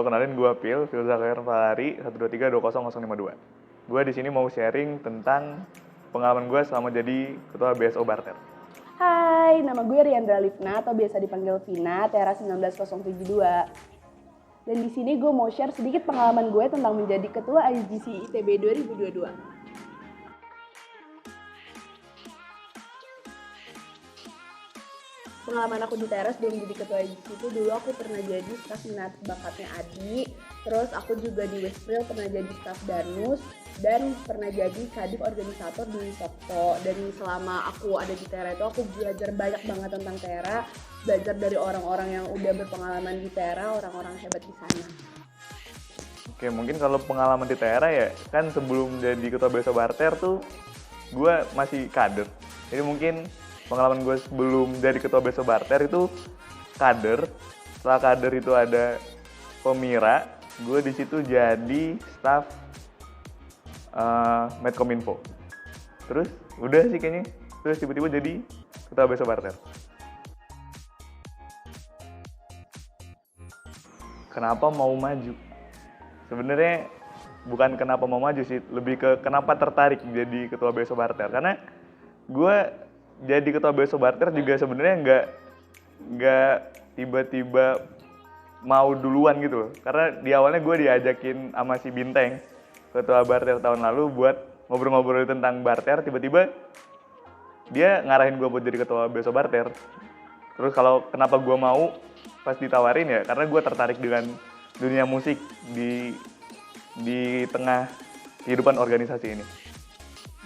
Halo, kenalin gue Phil Zakaria Fahari 1232002. Gue di sini mau sharing tentang pengalaman gue selama jadi ketua BSO Barter. Hai, nama gue Riandra Livna atau biasa dipanggil Vina, Tera 19072. Dan di sini gue mau share sedikit pengalaman gue tentang menjadi ketua IGC ITB 2022. Pengalaman aku di Teras belum jadi ketua IGC itu, dulu aku pernah jadi staf minat bakatnya Adi, terus aku juga di Westfield pernah jadi staf Danus, dan pernah jadi kadif organisator di Sokto. Dan selama aku ada di Tera itu aku belajar banyak banget tentang Tera, belajar dari orang-orang yang udah berpengalaman di Tera, orang-orang hebat di sana. Oke, mungkin kalau pengalaman di Tera ya, kan sebelum jadi ketua BSO Barter tuh gue masih kader. Jadi mungkin pengalaman gue sebelum jadi ketua BSO Barter itu kader. Setelah kader itu ada pemira, gue di situ jadi staf Medcominfo. Terus udah sih kayaknya, terus tiba-tiba jadi ketua BSO Barter. Kenapa mau maju? Sebenarnya bukan kenapa mau maju sih, lebih ke kenapa tertarik jadi ketua BSO Barter. Karena gue jadi ketua BSO Barter juga sebenarnya nggak tiba-tiba mau duluan gitu loh. Karena di awalnya gue diajakin sama si Binteng, ketua Barter tahun lalu, buat ngobrol-ngobrol tentang Barter. Tiba-tiba dia ngarahin gue buat jadi ketua BSO Barter. Terus kalau kenapa gue mau pas ditawarin ya karena gue tertarik dengan dunia musik di tengah kehidupan organisasi ini.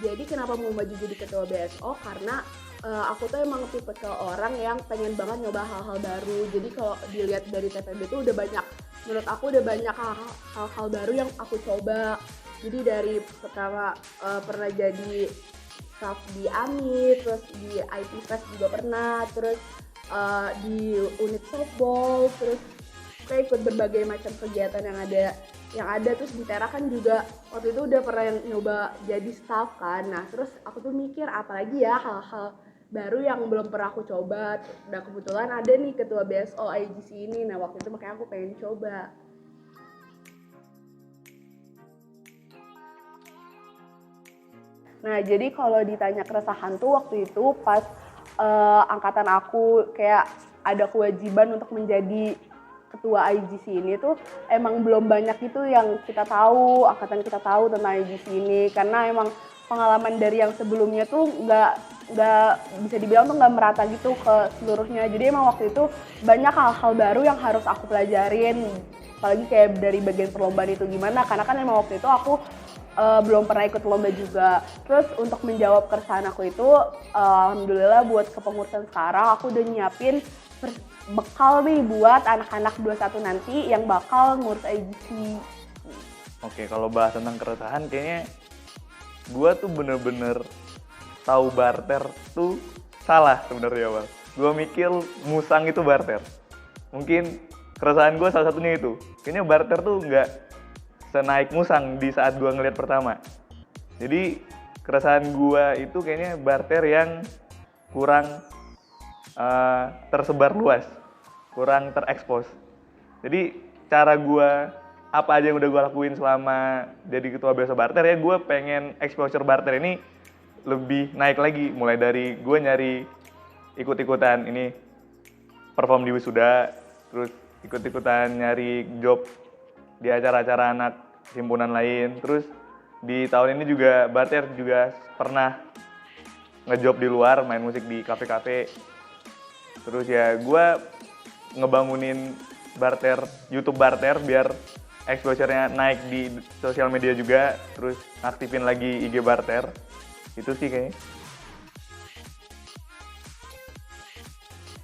Jadi kenapa mau maju jadi ketua BSO? Karena aku tuh emang tipe ke orang yang pengen banget nyoba hal-hal baru. Jadi kalau dilihat dari TPB tuh udah banyak, menurut aku udah banyak hal-hal baru yang aku coba. Jadi dari pertama pernah jadi staff di AMI, terus di IT Fest juga pernah, terus di unit softball, terus kayak ikut berbagai macam kegiatan yang ada terus di Tera kan juga waktu itu udah pernah nyoba jadi staff kan. Nah terus aku tuh mikir apalagi ya hal-hal baru yang belum pernah aku coba. Nah kebetulan ada nih ketua BSO IGC ini, nah waktu itu makanya aku pengen coba. Nah jadi kalau ditanya keresahan tuh waktu itu pas angkatan aku kayak ada kewajiban untuk menjadi ketua IGC ini tuh emang belum banyak itu yang kita tahu, angkatan kita tahu tentang IGC ini, karena emang pengalaman dari yang sebelumnya tuh nggak bisa dibilang tuh nggak merata gitu ke seluruhnya. Jadi emang waktu itu banyak hal-hal baru yang harus aku pelajarin, apalagi kayak dari bagian perlombaan itu gimana, karena kan emang waktu itu aku belum pernah ikut lomba juga. Terus untuk menjawab keresahan aku itu, alhamdulillah buat kepengurusan sekarang aku udah nyiapin bekal nih buat anak-anak 21 nanti yang bakal ngurus IGC. Oke, kalau bahas tentang keresahan kayaknya gue tuh bener-bener tahu Barter tuh salah sebenarnya Bang. Gue mikir Musang itu Barter. Mungkin keresahan gue salah satunya itu. Kayaknya Barter tuh nggak senaik Musang di saat gue ngeliat pertama. Jadi keresahan gue itu kayaknya Barter yang kurang tersebar luas, kurang terekspos. Jadi cara gue apa aja yang udah gue lakuin selama jadi ketua BSO Barter ya, gue pengen exposure Barter ini lebih naik lagi. Mulai dari gue nyari ikut-ikutan ini perform di wisuda, terus ikut-ikutan nyari job di acara-acara anak himpunan lain. Terus di tahun ini juga Barter juga pernah ngejob di luar, main musik di kafe-kafe. Terus ya gue ngebangunin Barter, YouTube Barter biar exposure-nya naik di sosial media juga. Terus aktifin lagi IG Barter. Itu sih kayaknya.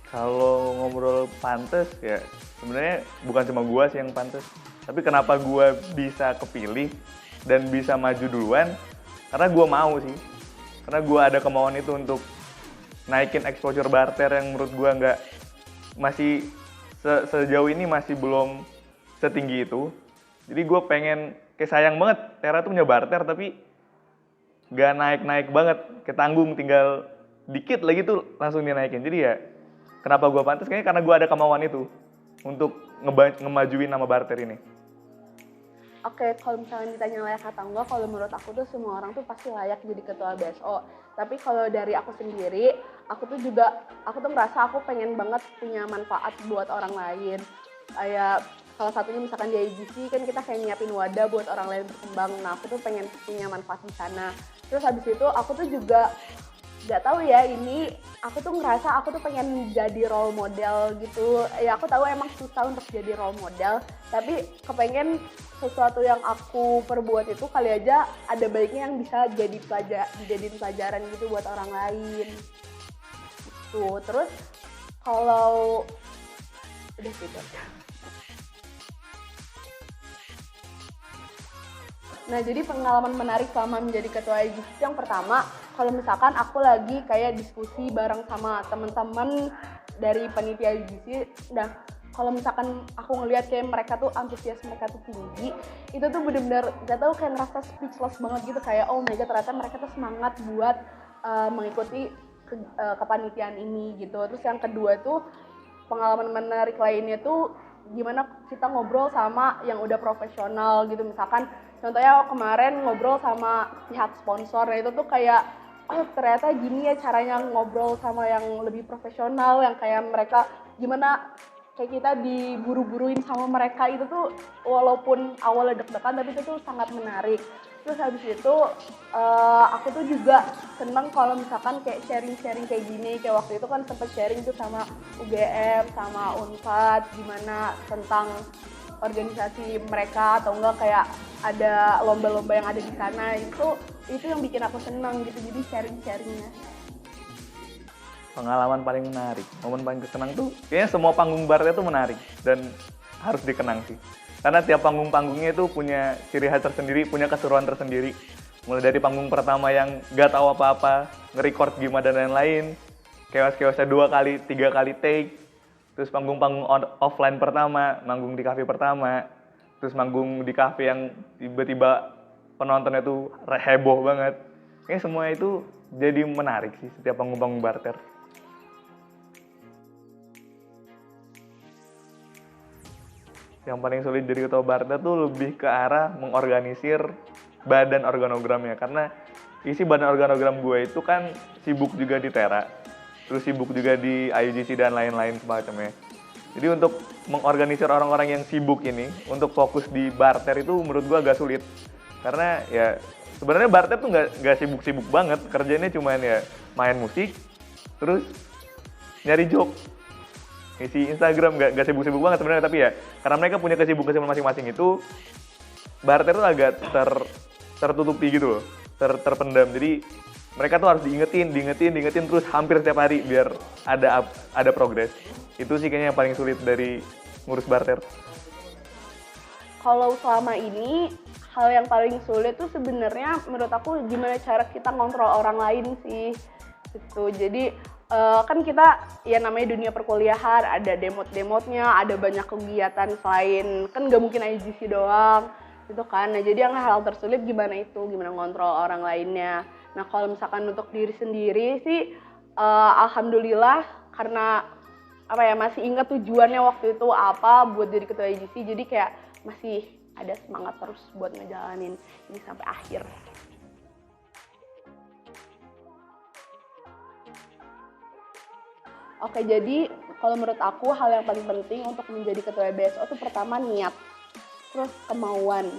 Kalau ngobrol pantes ya sebenarnya bukan cuma gue sih yang pantes. Tapi kenapa gue bisa kepilih dan bisa maju duluan? Karena gue mau sih. Karena gue ada kemauan itu untuk naikin exposure Barter yang menurut gue masih sejauh ini masih belum setinggi itu. Jadi gue pengen, kayak sayang banget Tera tuh punya Barter tapi gak naik-naik banget, ketanggung tinggal dikit lagi tuh langsung dinaikin. Jadi ya kenapa gue pantas kayaknya karena gue ada kemauan itu untuk ngemajuin nama barter ini? Oke, kalau misalnya ditanya layak atau enggak, kalau menurut aku tuh semua orang tuh pasti layak jadi ketua BSO. Tapi kalau dari aku sendiri, aku tuh ngerasa aku pengen banget punya manfaat buat orang lain. Kayak salah satunya misalkan di IGC kan kita kayak nyiapin wadah buat orang lain berkembang. Nah, aku tuh pengen punya manfaat di sana. Terus habis itu aku tuh juga nggak tahu ya, ini aku tuh ngerasa aku tuh pengen jadi role model gitu. Ya aku tahu emang susah untuk jadi role model, tapi kepengen sesuatu yang aku perbuat itu kali aja ada baiknya yang bisa dijadiin pelajaran gitu buat orang lain. Gitu. Terus kalau udah gitu. Nah, jadi pengalaman menarik selama menjadi ketua IGC yang pertama, kalau misalkan aku lagi kayak diskusi bareng sama teman-teman dari panitia IGC, nah kalau misalkan aku ngelihat kayak mereka tuh antusias mereka tuh tinggi, itu tuh bener-bener gak tau kayak ngerasa speechless banget gitu, kayak oh my god ternyata mereka tuh semangat buat mengikuti kepanitiaan ini gitu. Terus yang kedua tuh pengalaman menarik lainnya tuh gimana kita ngobrol sama yang udah profesional gitu, misalkan contohnya kemarin ngobrol sama pihak sponsor, itu tuh kayak oh ternyata gini ya caranya ngobrol sama yang lebih profesional, yang kayak mereka gimana kayak kita diburu-buruin sama mereka, itu tuh walaupun awalnya deg-degan tapi itu tuh sangat menarik. Terus habis itu aku tuh juga seneng kalau misalkan kayak sharing-sharing kayak gini, kayak waktu itu kan sempet sharing tuh sama UGM, sama Unpad, gimana tentang organisasi mereka atau enggak kayak ada lomba-lomba yang ada di sana, itu yang bikin aku senang gitu, jadi sharing-sharingnya. Pengalaman paling menarik, momen paling kesenang tuh kayaknya semua panggung barter tuh menarik dan harus dikenang sih. Karena tiap panggung-panggungnya itu punya ciri khas tersendiri, punya keseruan tersendiri. Mulai dari panggung pertama yang gak tahu apa-apa, nge-record gimana dan lain-lain, chaos-chaosnya 2 kali, 3 kali take. Terus panggung-panggung offline pertama, manggung di cafe pertama, terus manggung di cafe yang tiba-tiba penontonnya tuh heboh banget. Kayaknya semua itu jadi menarik sih setiap panggung-panggung barter. Yang paling sulit jadi ketua barter tuh lebih ke arah mengorganisir badan organogramnya, karena isi badan organogram gue itu kan sibuk juga di Tera, terus sibuk juga di IUGC dan lain-lain semacamnya. Jadi untuk mengorganisir orang-orang yang sibuk ini untuk fokus di barter itu menurut gue agak sulit, karena ya sebenarnya barter tuh nggak sibuk-sibuk banget, kerjanya cuman ya main musik terus nyari joke, isi Instagram, nggak sibuk-sibuk banget sebenarnya. Tapi ya karena mereka punya kesibukan masing-masing, itu barter tuh agak tertutupi gitu loh, terpendam. Jadi mereka tuh harus diingetin terus hampir setiap hari biar ada progres. Itu sih kayaknya yang paling sulit dari ngurus barter. Kalau selama ini hal yang paling sulit tuh sebenarnya menurut aku gimana cara kita ngontrol orang lain sih gitu. Jadi kan kita ya namanya dunia perkuliahan, ada demot-demotnya, ada banyak kegiatan selain, kan nggak mungkin IGC doang gitu kan. Nah jadi yang hal tersulit gimana ngontrol orang lainnya. Nah kalau misalkan untuk diri sendiri sih alhamdulillah, karena apa ya, masih ingat tujuannya waktu itu apa buat jadi ketua IGC, jadi kayak masih ada semangat terus buat ngejalanin ini sampai akhir. Oke, jadi kalau menurut aku hal yang paling penting untuk menjadi ketua BSO itu pertama niat, terus kemauan,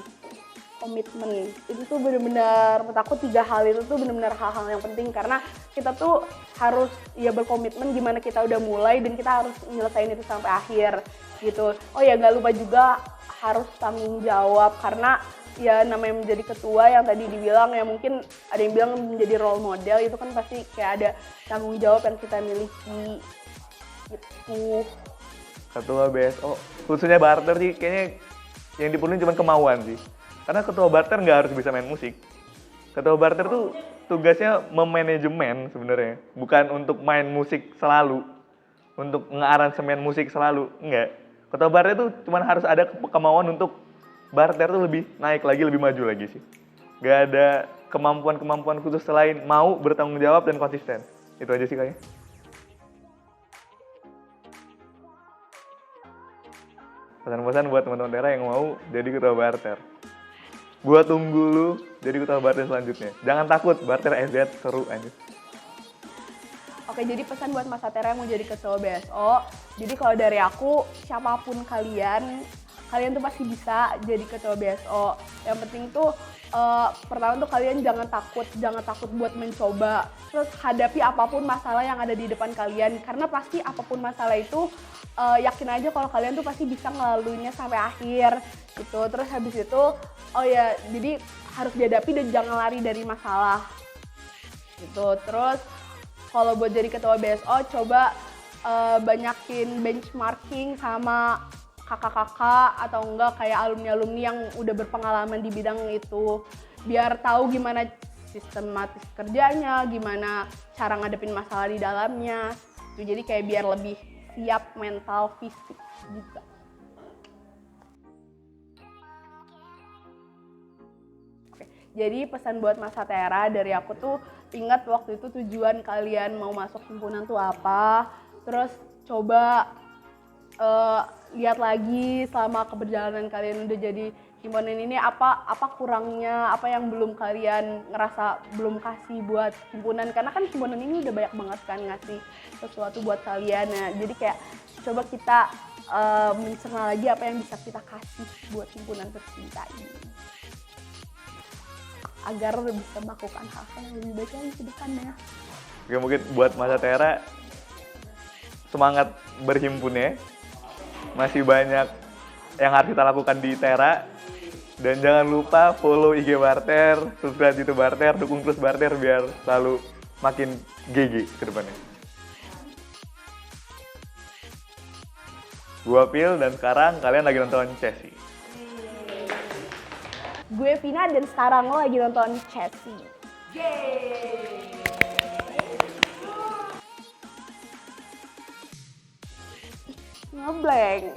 komitmen. Itu tuh benar-benar, menurut aku 3 hal itu tuh benar-benar hal-hal yang penting, karena kita tuh harus ya berkomitmen gimana kita udah mulai dan kita harus nyelesain itu sampai akhir gitu. Oh ya nggak lupa juga harus tanggung jawab, karena ya namanya menjadi ketua yang tadi dibilang ya, mungkin ada yang bilang menjadi role model, itu kan pasti kayak ada tanggung jawab yang kita miliki gitu. Ketua BSO khususnya barter sih kayaknya yang diperluin cuma kemauan sih, karena ketua barter nggak harus bisa main musik. Ketua barter tuh tugasnya memanajemen sebenarnya, bukan untuk main musik selalu, untuk ngearansemen musik selalu, enggak. Ketua barter tuh cuma harus ada kemauan untuk barter tuh lebih naik lagi, lebih maju lagi sih. Gak ada kemampuan-kemampuan khusus selain mau bertanggung jawab dan konsisten. Itu aja sih kayaknya. Pesan-pesan buat teman-teman Tera yang mau jadi ketua barter. Gua tunggu lu jadi ketua barter selanjutnya. Jangan takut, barter SZ seru anjir. Oke, jadi pesan buat Mas Atera yang mau jadi ketua BSO. Jadi kalau dari aku, siapapun kalian tuh pasti bisa jadi ketua BSO. Yang penting tuh pertama tuh kalian jangan takut buat mencoba. Terus hadapi apapun masalah yang ada di depan kalian. Karena pasti apapun masalah itu yakin aja kalau kalian tuh pasti bisa ngelaluinnya sampai akhir gitu. Terus habis itu, oh ya, jadi harus dihadapi dan jangan lari dari masalah gitu. Terus kalau buat jadi ketua BSO, coba banyakin benchmarking sama kakak-kakak atau enggak kayak alumni-alumni yang udah berpengalaman di bidang itu. Biar tahu gimana sistematis kerjanya, gimana cara ngadepin masalah di dalamnya. Jadi kayak biar lebih siap mental, fisik juga. Oke, jadi pesan buat Mas Atera dari aku tuh, ingat waktu itu tujuan kalian mau masuk himpunan tuh apa, terus coba lihat lagi selama keberjalanan kalian udah jadi himpunan ini apa kurangnya, apa yang belum kalian ngerasa belum kasih buat himpunan, karena kan himpunan ini udah banyak banget kan ngasih sesuatu buat kalian ya. Jadi kayak coba kita mencerna lagi apa yang bisa kita kasih buat himpunan tercinta ini agar bisa melakukan hal-hal yang lebih baik lagi ke depannya. Oke, mungkin buat Mas Atera, semangat berhimpunnya. Masih banyak yang harus kita lakukan di Tera. Dan jangan lupa follow IG Barter, subscribe YouTube Barter, dukung terus Barter biar selalu makin GG ke depannya. Gua Pil dan sekarang kalian lagi nonton Chessy. Gue Vina dan sekarang lo lagi nonton Chessy. Ngeblank.